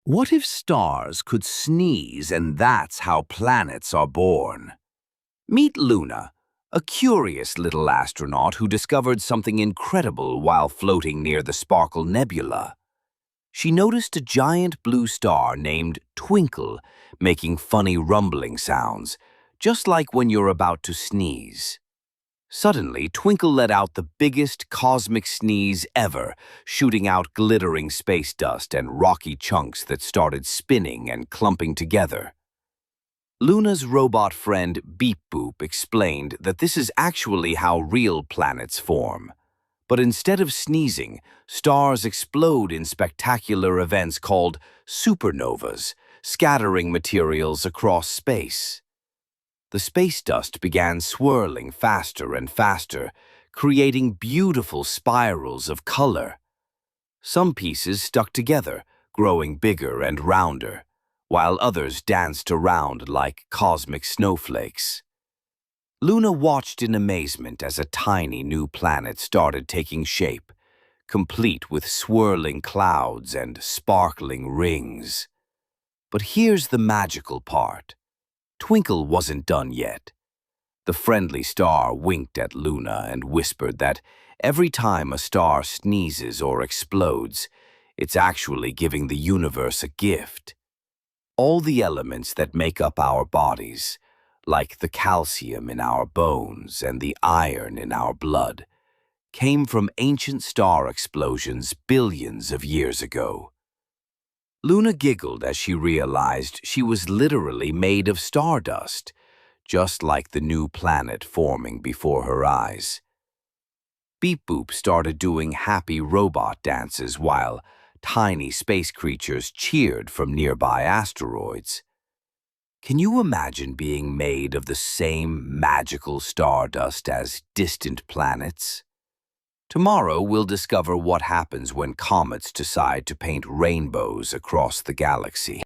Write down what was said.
What if stars could sneeze and that's how planets are born? Meet Luna, a curious little astronaut who discovered something incredible while floating near the Sparkle Nebula. She noticed a giant blue star named Twinkle making funny rumbling sounds, just like when you're about to sneeze. Suddenly, Twinkle let out the biggest cosmic sneeze ever, shooting out glittering space dust and rocky chunks that started spinning and clumping together. Luna's robot friend Beep Boop explained that this is actually how real planets form. But instead of sneezing, stars explode in spectacular events called supernovas, scattering materials across space. The space dust began swirling faster and faster, creating beautiful spirals of color. Some pieces stuck together, growing bigger and rounder, while others danced around like cosmic snowflakes. Luna watched in amazement as a tiny new planet started taking shape, complete with swirling clouds and sparkling rings. But here's the magical part. Twinkle wasn't done yet. The friendly star winked at Luna and whispered that every time a star sneezes or explodes, it's actually giving the universe a gift. All the elements that make up our bodies, like the calcium in our bones and the iron in our blood, came from ancient star explosions billions of years ago. Luna giggled as she realized she was literally made of stardust, just like the new planet forming before her eyes. Beep Boop started doing happy robot dances while tiny space creatures cheered from nearby asteroids. Can you imagine being made of the same magical stardust as distant planets? Tomorrow we'll discover what happens when comets decide to paint rainbows across the galaxy.